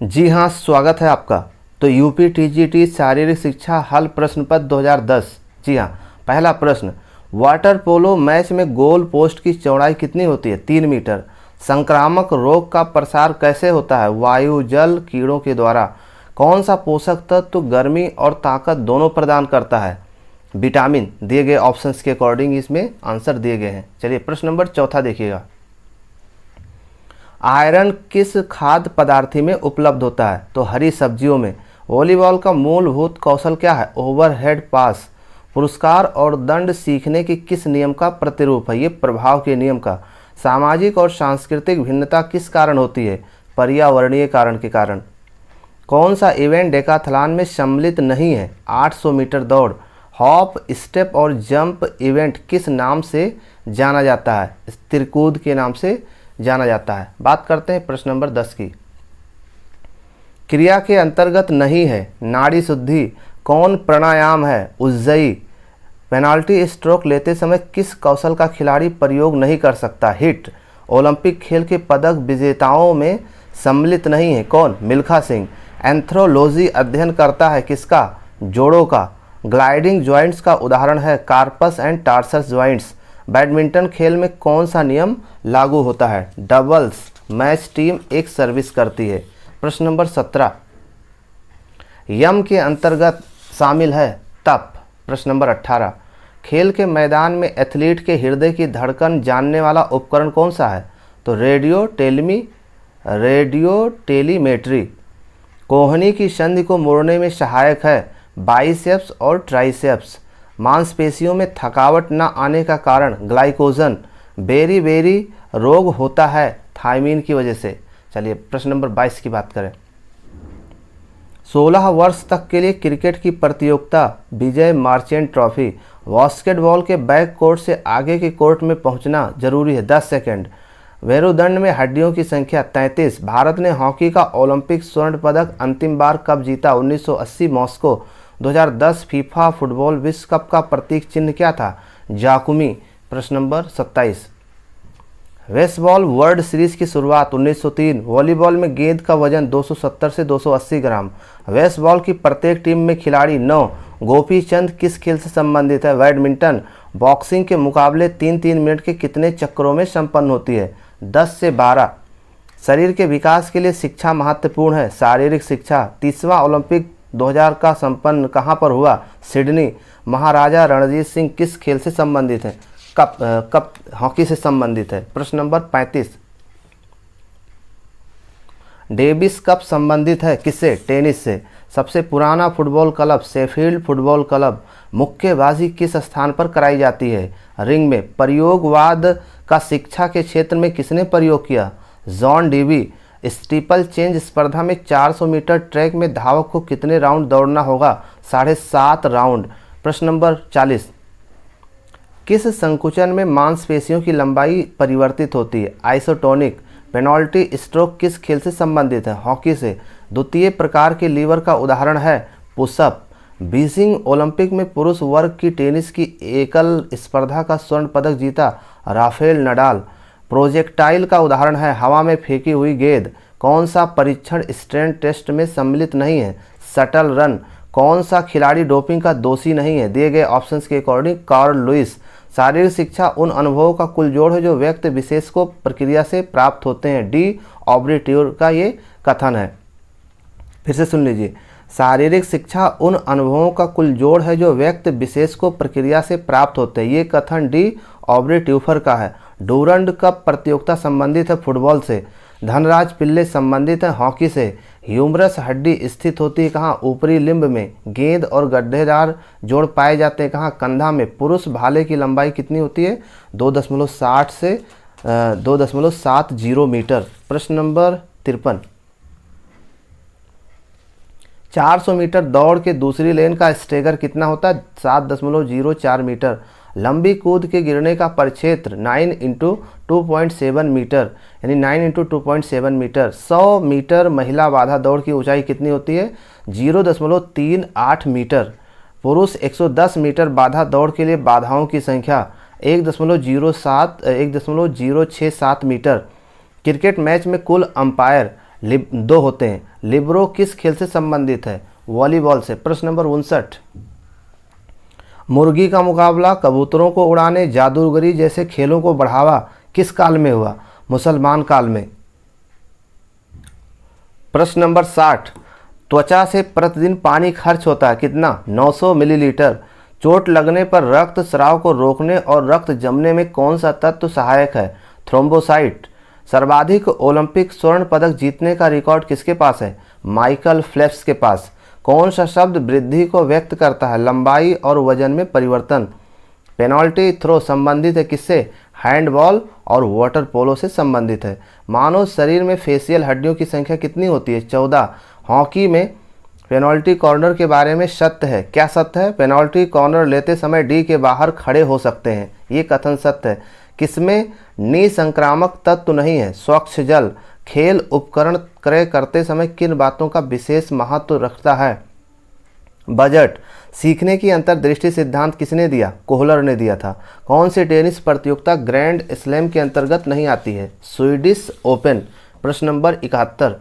जी हाँ, स्वागत है आपका। तो यूपी टीजीटी शारीरिक शिक्षा हल प्रश्न पत्र 2010। जी हाँ, पहला प्रश्न, वाटर पोलो मैच में गोल पोस्ट की चौड़ाई कितनी होती है? 3 मीटर। संक्रामक रोग का प्रसार कैसे होता है? वायु, जल, कीड़ों के द्वारा। कौन सा पोषक तत्व गर्मी और ताकत दोनों प्रदान करता है? विटामिन। दिए गए ऑप्शंस के अकॉर्डिंग इसमें आंसर दिए गए हैं। चलिए प्रश्न नंबर चौथा देखिएगा। आयरन किस खाद्य पदार्थ में उपलब्ध होता है? तो हरी सब्जियों में। वॉलीबॉल का मूलभूत कौशल क्या है? ओवरहेड पास। पुरस्कार और दंड सीखने के किस नियम का प्रतिरूप है? ये प्रभाव के नियम का। सामाजिक और सांस्कृतिक भिन्नता किस कारण होती है? पर्यावरणीय कारण के कारण। कौन सा इवेंट डेकाथलॉन में सम्मिलित नहीं है? 800 मीटर दौड़। हॉप, स्टेप और जंप इवेंट किस नाम से जाना जाता है? तिरकूद के नाम से जाना जाता है। बात करते हैं प्रश्न नंबर 10 की। क्रिया के अंतर्गत नहीं है। नाड़ी शुद्धि। कौन प्राणायाम है? उज्जयी। पेनाल्टी स्ट्रोक लेते समय किस कौशल का खिलाड़ी प्रयोग नहीं कर सकता? हिट। ओलंपिक खेल के पदक विजेताओं में सम्मिलित नहीं है। कौन? मिल्खा सिंह। एंथ्रोलॉजी अध्ययन करता है किसका? जोड़ों का। ग्लाइडिंग ज्वाइंट्स का उदाहरण है carpus and tarsus joints. Badminton खेल में कौन सा नियम लागू होता है? डबल्स। मैच टीम एक सर्विस करती है। प्रश्न नंबर 17, यम के अंतर्गत शामिल है तप। प्रश्न नंबर 18, खेल के मैदान में एथलीट के हृदय की धड़कन जानने वाला उपकरण कौन सा है? तो रेडियो टेलीमेट्री। कोहनी की संधि को मोड़ने में सहायक है बाइसेप्स और ट्राइसेप्स। मांसपेशियों में थकावट न आने का कारण ग्लाइकोजन। बेरी रोग होता है थायमीन की वजह से। चलिए प्रश्न नंबर 22 की बात करें। 16 वर्ष तक के लिए क्रिकेट की प्रतियोगिता विजय मार्चेंट ट्रॉफी। बास्केटबॉल के बैक कोर्ट से आगे के कोर्ट में पहुंचना जरूरी है 10 सेकंड। मेरुदंड में हड्डियों की संख्या 33। भारत ने हॉकी का ओलंपिक स्वर्ण पदक अंतिम बार कब जीता? 1980 मॉस्को। 2010 फीफा फुटबॉल विश्व कप का प्रतीक चिन्ह क्या था? जाकुमी। प्रश्न नंबर 27, बेसबॉल वर्ल्ड सीरीज की शुरुआत 1903। वॉलीबॉल में गेंद का वजन 270 से 280 ग्राम। बेसबॉल की प्रत्येक टीम में खिलाड़ी 9। गोपी चंद किस खेल से संबंधित है? बैडमिंटन। बॉक्सिंग के मुकाबले 3-3 मिनट के कितने चक्रों में संपन्न होती है? 10 से 12। शरीर के विकास के लिए शिक्षा महत्वपूर्ण है। शारीरिक शिक्षा। 30वां ओलंपिक 2000 का संपन्न कहाँ पर हुआ? सिडनी। महाराजा रणजीत सिंह किस खेल से संबंधित है? कप हॉकी से संबंधित है। प्रश्न नंबर 35, डेविस कप संबंधित है किससे? टेनिस से। सबसे पुराना football club Sheffield football club. मुक्केबाजी किस स्थान पर कराई जाती है? रिंग में। प्रयोगवाद का शिक्षा के क्षेत्र में किसने प्रयोग किया? John Dewey. स्टीपल चेंज स्पर्धा में 400 मीटर ट्रैक में धावक को कितने राउंड दौड़ना होगा? 7.5 राउंड। प्रश्न नंबर 40, किस संकुचन में मांसपेशियों की लंबाई परिवर्तित होती है? आइसोटोनिक। पेनाल्टी स्ट्रोक किस खेल से संबंधित है? हॉकी से। द्वितीय प्रकार के लीवर का उदाहरण है पुशअप। बीजिंग ओलंपिक में पुरुष वर्ग की टेनिस की एकल स्पर्धा का स्वर्ण पदक जीता राफेल नडाल। प्रोजेक्टाइल का उदाहरण है हवा में फेंकी हुई गेंद। कौन सा परीक्षण स्ट्रेन टेस्ट में सम्मिलित नहीं है? Shuttle run. कौन सा खिलाड़ी डोपिंग का दोषी नहीं है? दिए गए ऑप्शंस के अकॉर्डिंग कार्ल लुइस। शारीरिक शिक्षा उन अनुभवों का कुल जोड़ है जो व्यक्ति विशेष को प्रक्रिया से प्राप्त होते हैं। डी ऑब्रिट्यूर का ये कथन है। फिर से सुन लीजिए, शारीरिक शिक्षा उन अनुभवों का कुल जोड़ है जो व्यक्ति विशेष को प्रक्रिया से प्राप्त होते हैं। ये कथन डी ऑब्रिट्यूफर का है। डूरंड कप प्रतियोगिता संबंधित है फुटबॉल से। धनराज पिल्ले संबंधित है हॉकी से। ह्यूमरस हड्डी स्थित होती है कहाँ? ऊपरी लिम्ब में। गेंद और गड्ढेदार जोड़ पाए जाते हैं कहाँ? कंधा में। पुरुष भाले की लंबाई कितनी होती है? 2.60 से 2.70 मीटर। प्रश्न नंबर 53, 400 मीटर दौड़ के दूसरी लेन का स्टेगर कितना होता है? 7.04 मीटर। लंबी कूद के गिरने का परिक्षेत्र 9 × 2.7 मीटर, यानी 9 × 2.7 मीटर। 100 मीटर महिला बाधा दौड़ की ऊंचाई कितनी होती है? 0.38 मीटर। पुरुष 110 मीटर बाधा दौड़ के लिए बाधाओं की संख्या 1.067 मीटर। क्रिकेट मैच में कुल अंपायर दो होते हैं। लिब्रो किस खेल से संबंधित है? वॉलीबॉल से। प्रश्न नंबर 59, मुर्गी का मुकाबला, कबूतरों को उड़ाने, जादूगरी जैसे खेलों को बढ़ावा किस काल में हुआ? मुसलमान काल में। प्रश्न नंबर 60, त्वचा से प्रतिदिन पानी खर्च होता है कितना? 900 मिलीलीटर। चोट लगने पर रक्त स्राव को रोकने और रक्त जमने में कौन सा तत्व सहायक है? थ्रोम्बोसाइट। सर्वाधिक ओलंपिक स्वर्ण पदक जीतने का रिकॉर्ड किसके पास है? माइकल फेल्प्स के पास। कौन सा शब्द वृद्धि को व्यक्त करता है? लंबाई और वजन में परिवर्तन। पेनल्टी थ्रो संबंधित है किससे? हैंडबॉल और वाटर पोलो से संबंधित है। मानव शरीर में फेशियल हड्डियों की संख्या कितनी होती है? 14। हॉकी में पेनल्टी कॉर्नर के बारे में सत्य है। क्या सत्य है? पेनल्टी कॉर्नर लेते समय डी के बाहर खड़े हो सकते हैं, ये कथन सत्य है। किसमें निसंक्रामक तत्व नहीं है? स्वच्छ जल। खेल उपकरण क्रय करते समय किन बातों का विशेष महत्व रखता है? बजट। सीखने की अंतर्दृष्टि सिद्धांत किसने दिया? कोहलर ने दिया था। कौन सी टेनिस प्रतियोगिता ग्रैंड स्लैम के अंतर्गत नहीं आती है? Swedish open. प्रश्न नंबर 71,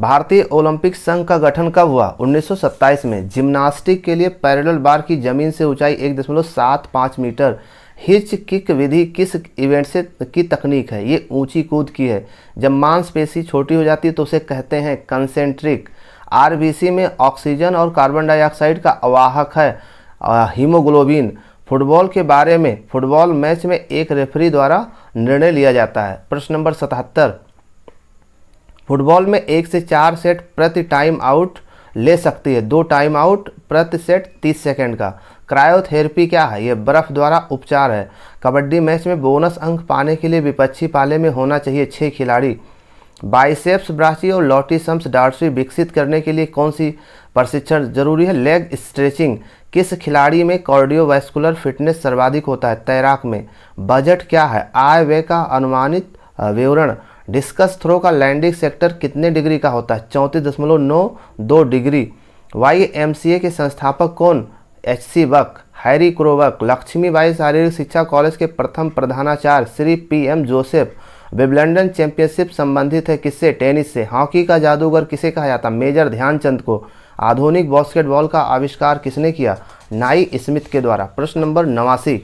भारतीय ओलंपिक संघ का गठन कब हुआ? 1927 में। जिम्नास्टिक के लिए पैरेलल बार की जमीन से ऊंचाई 1.75 मीटर। हिच किक विधि किस इवेंट से की तकनीक है? ये ऊंची कूद की है। जब मांसपेशी छोटी हो जाती है तो उसे कहते हैं कंसेंट्रिक। आरबीसी में ऑक्सीजन और कार्बन डाइऑक्साइड का अवाहक है हीमोग्लोबिन। फुटबॉल के बारे में, फुटबॉल मैच में एक रेफरी द्वारा निर्णय लिया जाता है। प्रश्न नंबर 77, फुटबॉल में 1 से 4 सेट प्रति टाइम आउट ले सकती है। 2 टाइम आउट प्रति सेट 30 सेकंड का। क्रायोथेरेपी क्या है? यह बर्फ द्वारा उपचार है। कबड्डी मैच में बोनस अंक पाने के लिए विपक्षी पाले में होना चाहिए 6 खिलाड़ी। बाइसेप्स ब्राची और लॉटिसम्स डार्सी विकसित करने के लिए कौन सी प्रशिक्षण जरूरी है? Leg stretching. किस खिलाड़ी में कार्डियोवैस्कुलर फिटनेस सर्वाधिक होता है? तैराक में। बजट क्या है? आय व्यय का अनुमानित विवरण। डिस्कस थ्रो का लैंडिंग सेक्टर कितने डिग्री का होता है? 34.92 डिग्री। YMCA के संस्थापक कौन? HC बक। हैरी क्रोवक। लक्ष्मीबाई शारीरिक शिक्षा कॉलेज के प्रथम प्रधानाचार्य Shri PM Joseph. Wimbledon championship संबंधित है किससे? टेनिस से। हॉकी का जादूगर किसे कहा जाता? मेजर ध्यानचंद को। आधुनिक बास्केटबॉल का आविष्कार किसने किया? नाई स्मिथ के द्वारा। प्रश्न नंबर 89,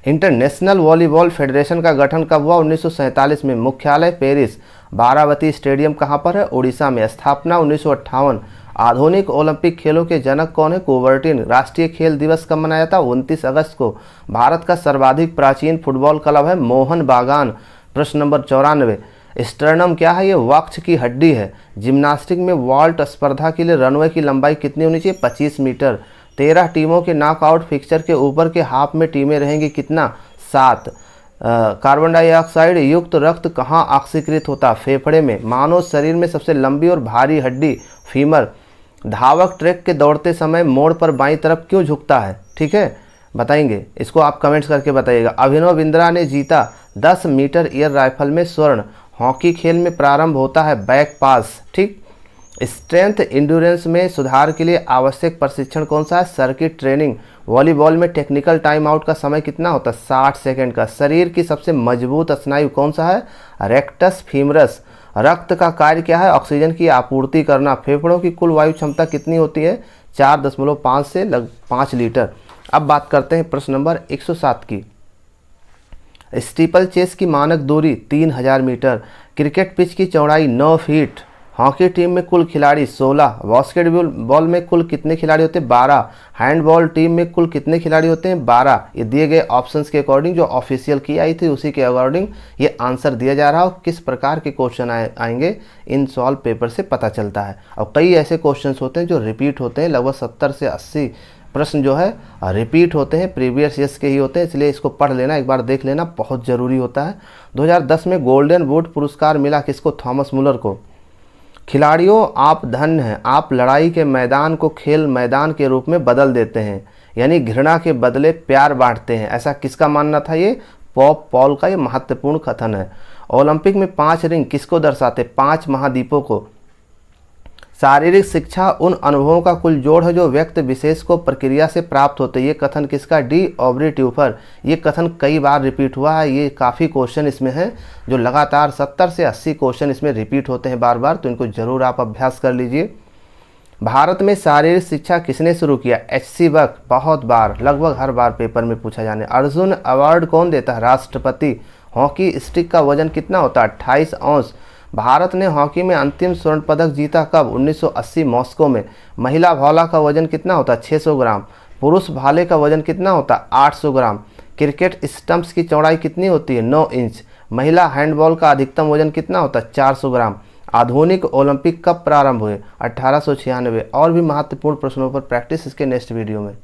इंटरनेशनल वॉलीबॉल फेडरेशन का गठन कब हुआ? 1947 में। मुख्यालय पेरिस। बारावती स्टेडियम कहाँ पर है? उड़ीसा में। स्थापना 1958। आधुनिक ओलंपिक खेलों के जनक कौन है? कोवर्टिन। राष्ट्रीय खेल दिवस कब मनाया जाता? 29 अगस्त को। भारत का सर्वाधिक प्राचीन फुटबॉल क्लब है मोहन बागान। प्रश्न नंबर 94, स्टर्नम क्या है? ये वक्ष की हड्डी है। जिम्नास्टिक में वॉल्ट स्पर्धा के लिए रनवे की लंबाई कितनी होनी चाहिए? 25 मीटर। 13 टीमों के नॉकआउट फिक्सचर के ऊपर के हाफ में टीमें रहेंगी कितना? 7। कार्बन डाइऑक्साइड युक्त रक्त कहाँ ऑक्सीकृत होता? फेफड़े में। मानव शरीर में सबसे लंबी और भारी हड्डी फीमर। धावक ट्रैक के दौड़ते समय मोड़ पर बाईं तरफ क्यों झुकता है? ठीक है, बताएंगे, इसको आप कमेंट्स करके बताइएगा। अभिनव बिंद्रा ने जीता 10 मीटर एयर राइफल में स्वर्ण। हॉकी खेल में प्रारंभ होता है बैक पास। ठीक। स्ट्रेंथ इंड्योरेंस में सुधार के लिए आवश्यक प्रशिक्षण कौन सा है? Circuit training. वॉलीबॉल में टेक्निकल टाइम आउट का समय कितना होता है? 60 सेकंड का। शरीर की सबसे मजबूत स्नायु कौन सा है? रेक्टस फीमरस। रक्त का कार्य क्या है? ऑक्सीजन की आपूर्ति करना। फेफड़ों की कुल वायु क्षमता कितनी होती है? 4.5 से 5 लीटर। अब बात करते हैं प्रश्न नंबर 107 की। स्टीपल चेस की मानक दूरी 3000 मीटर। क्रिकेट पिच की चौड़ाई 9 फीट। हॉकी टीम में कुल खिलाड़ी 16। बास्केटबॉल में कुल कितने खिलाड़ी होते हैं? 12। हैंडबॉल टीम में कुल कितने खिलाड़ी होते हैं? 12। ये दिए गए ऑप्शंस के अकॉर्डिंग जो ऑफिशियल की आई थी उसी के अकॉर्डिंग ये आंसर दिया जा रहा है। किस प्रकार के क्वेश्चन आएंगे इन सॉल्व पेपर से पता चलता है। और कई ऐसे क्वेश्चन होते हैं जो रिपीट होते हैं, लगभग 70 से 80 प्रश्न जो है रिपीट होते हैं, प्रीवियस ईयर्स के ही होते हैं, इसलिए इसको पढ़ लेना, एक बार देख लेना, बहुत ज़रूरी होता है। 2010 में गोल्डन बूट पुरस्कार मिला किसको? थॉमस मुलर को। खिलाड़ियों आप धन्य हैं, आप लड़ाई के मैदान को खेल मैदान के रूप में बदल देते हैं, यानी घृणा के बदले प्यार बांटते हैं, ऐसा किसका मानना था? ये पॉप पॉल का ये महत्वपूर्ण कथन है। ओलंपिक में 5 रिंग किसको दर्शाते? 5 महाद्वीपों को। शारीरिक शिक्षा उन अनुभवों का कुल जोड़ है जो व्यक्ति विशेष को प्रक्रिया से प्राप्त होते हैं। ये कथन किसका? डी ऑब्री ट्यूफर। ये कथन कई बार रिपीट हुआ है, ये काफ़ी क्वेश्चन इसमें हैं जो लगातार 70 से 80 क्वेश्चन इसमें रिपीट होते हैं बार बार, तो इनको जरूर आप अभ्यास कर लीजिए। भारत में शारीरिक शिक्षा किसने शुरू किया? एच.सी. बक। बहुत बार, लगभग हर बार पेपर में पूछा जाने। अर्जुन अवार्ड कौन देता है? राष्ट्रपति। हॉकी स्टिक का वजन कितना होता है? 28 औंस। भारत ने हॉकी में अंतिम स्वर्ण पदक जीता कब? 1980 मॉस्को में। महिला भाला का वजन कितना होता है? 600 ग्राम। पुरुष भाले का वजन कितना होता है? 800 ग्राम। क्रिकेट स्टंप्स की चौड़ाई कितनी होती है? 9 इंच। महिला हैंडबॉल का अधिकतम वजन कितना होता है? 400 ग्राम। आधुनिक ओलंपिक कब प्रारंभ हुए? 1896। और भी महत्वपूर्ण प्रश्नों पर प्रैक्टिस इसके नेक्स्ट वीडियो में।